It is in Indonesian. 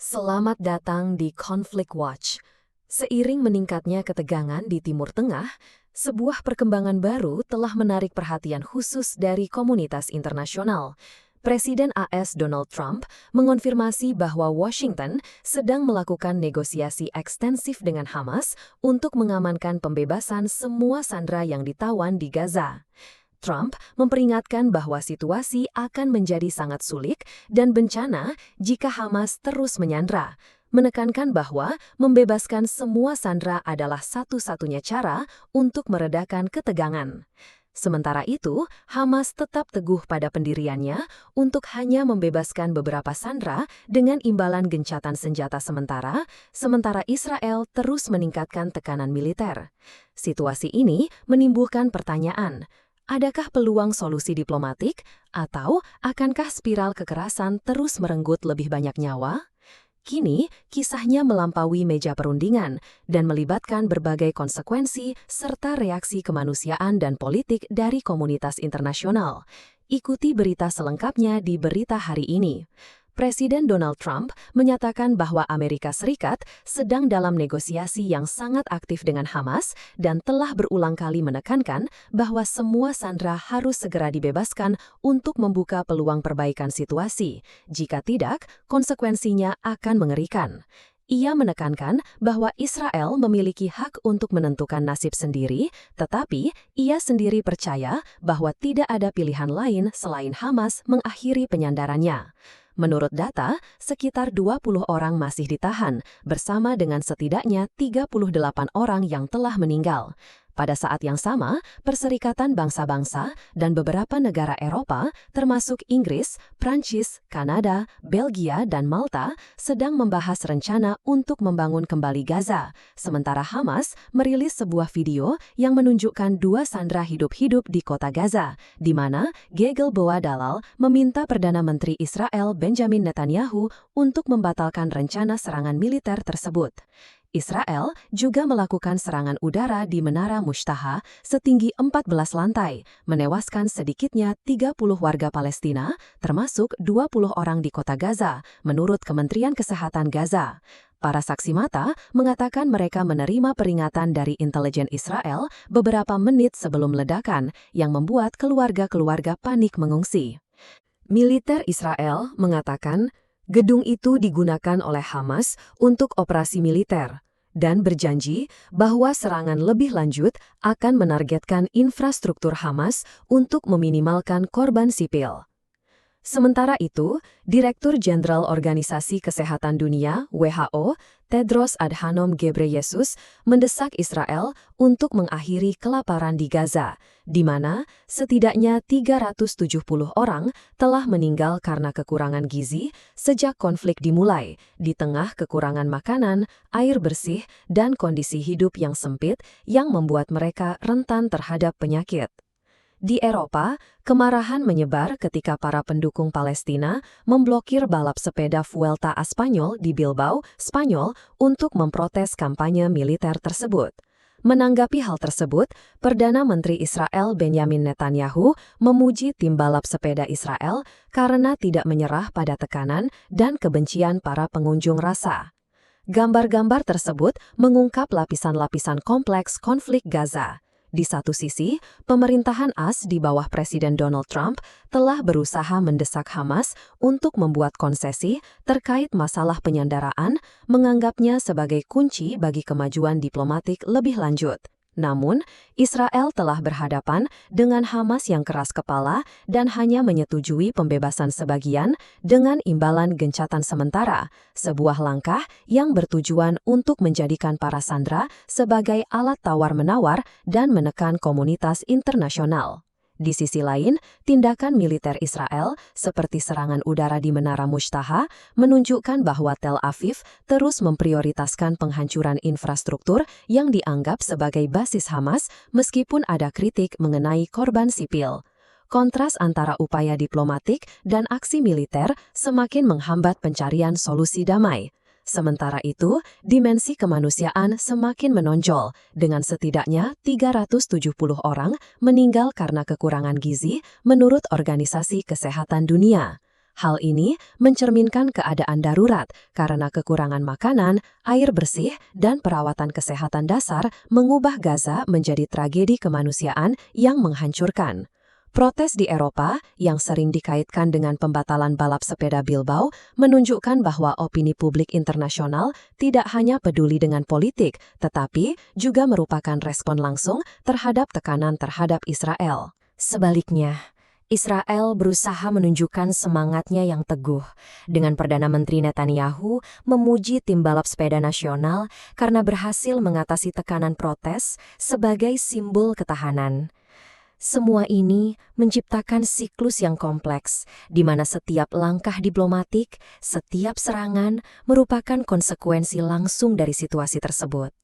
Selamat datang di Conflict Watch. Seiring meningkatnya ketegangan di Timur Tengah, sebuah perkembangan baru telah menarik perhatian khusus dari komunitas internasional. Presiden AS Donald Trump mengonfirmasi bahwa Washington sedang melakukan negosiasi ekstensif dengan Hamas untuk mengamankan pembebasan semua sandera yang ditawan di Gaza. Trump memperingatkan bahwa situasi akan menjadi sangat sulit dan bencana jika Hamas terus menyandra, menekankan bahwa membebaskan semua sandera adalah satu-satunya cara untuk meredakan ketegangan. Sementara itu, Hamas tetap teguh pada pendiriannya untuk hanya membebaskan beberapa sandera dengan imbalan gencatan senjata sementara Israel terus meningkatkan tekanan militer. Situasi ini menimbulkan pertanyaan, adakah peluang solusi diplomatik, atau akankah spiral kekerasan terus merenggut lebih banyak nyawa? Kini, kisahnya melampaui meja perundingan dan melibatkan berbagai konsekuensi serta reaksi kemanusiaan dan politik dari komunitas internasional. Ikuti berita selengkapnya di berita hari ini. Presiden Donald Trump menyatakan bahwa Amerika Serikat sedang dalam negosiasi yang sangat aktif dengan Hamas dan telah berulang kali menekankan bahwa semua sandera harus segera dibebaskan untuk membuka peluang perbaikan situasi. Jika tidak, konsekuensinya akan mengerikan. Ia menekankan bahwa Israel memiliki hak untuk menentukan nasib sendiri, tetapi ia sendiri percaya bahwa tidak ada pilihan lain selain Hamas mengakhiri penyandarannya. Menurut data, sekitar 20 orang masih ditahan, bersama dengan setidaknya 38 orang yang telah meninggal. Pada saat yang sama, Perserikatan Bangsa-Bangsa dan beberapa negara Eropa, termasuk Inggris, Prancis, Kanada, Belgia, dan Malta, sedang membahas rencana untuk membangun kembali Gaza, sementara Hamas merilis sebuah video yang menunjukkan dua sandera hidup-hidup di kota Gaza, di mana Gagel Boa Dalal meminta Perdana Menteri Israel Benjamin Netanyahu untuk membatalkan rencana serangan militer tersebut. Israel juga melakukan serangan udara di Menara Mushtaha setinggi 14 lantai, menewaskan sedikitnya 30 warga Palestina, termasuk 20 orang di kota Gaza, menurut Kementerian Kesehatan Gaza. Para saksi mata mengatakan mereka menerima peringatan dari intelijen Israel beberapa menit sebelum ledakan yang membuat keluarga-keluarga panik mengungsi. Militer Israel mengatakan gedung itu digunakan oleh Hamas untuk operasi militer dan berjanji bahwa serangan lebih lanjut akan menargetkan infrastruktur Hamas untuk meminimalkan korban sipil. Sementara itu, Direktur Jenderal Organisasi Kesehatan Dunia (WHO), Tedros Adhanom Ghebreyesus, mendesak Israel untuk mengakhiri kelaparan di Gaza, di mana setidaknya 370 orang telah meninggal karena kekurangan gizi sejak konflik dimulai, di tengah kekurangan makanan, air bersih, dan kondisi hidup yang sempit yang membuat mereka rentan terhadap penyakit. Di Eropa, kemarahan menyebar ketika para pendukung Palestina memblokir balap sepeda Vuelta a Spanyol di Bilbao, Spanyol, untuk memprotes kampanye militer tersebut. Menanggapi hal tersebut, Perdana Menteri Israel Benjamin Netanyahu memuji tim balap sepeda Israel karena tidak menyerah pada tekanan dan kebencian para pengunjuk rasa. Gambar-gambar tersebut mengungkap lapisan-lapisan kompleks konflik Gaza. Di satu sisi, pemerintahan AS di bawah Presiden Donald Trump telah berusaha mendesak Hamas untuk membuat konsesi terkait masalah penyandaraan, menganggapnya sebagai kunci bagi kemajuan diplomatik lebih lanjut. Namun, Israel telah berhadapan dengan Hamas yang keras kepala dan hanya menyetujui pembebasan sebagian dengan imbalan gencatan sementara, sebuah langkah yang bertujuan untuk menjadikan para sandera sebagai alat tawar-menawar dan menekan komunitas internasional. Di sisi lain, tindakan militer Israel seperti serangan udara di Menara Mushtaha menunjukkan bahwa Tel Aviv terus memprioritaskan penghancuran infrastruktur yang dianggap sebagai basis Hamas meskipun ada kritik mengenai korban sipil. Kontras antara upaya diplomatik dan aksi militer semakin menghambat pencarian solusi damai. Sementara itu, dimensi kemanusiaan semakin menonjol, dengan setidaknya 370 orang meninggal karena kekurangan gizi menurut Organisasi Kesehatan Dunia. Hal ini mencerminkan keadaan darurat karena kekurangan makanan, air bersih, dan perawatan kesehatan dasar mengubah Gaza menjadi tragedi kemanusiaan yang menghancurkan. Protes di Eropa yang sering dikaitkan dengan pembatalan balap sepeda Bilbao menunjukkan bahwa opini publik internasional tidak hanya peduli dengan politik, tetapi juga merupakan respon langsung terhadap tekanan terhadap Israel. Sebaliknya, Israel berusaha menunjukkan semangatnya yang teguh dengan Perdana Menteri Netanyahu memuji tim balap sepeda nasional karena berhasil mengatasi tekanan protes sebagai simbol ketahanan. Semua ini menciptakan siklus yang kompleks, di mana setiap langkah diplomatik, setiap serangan merupakan konsekuensi langsung dari situasi tersebut.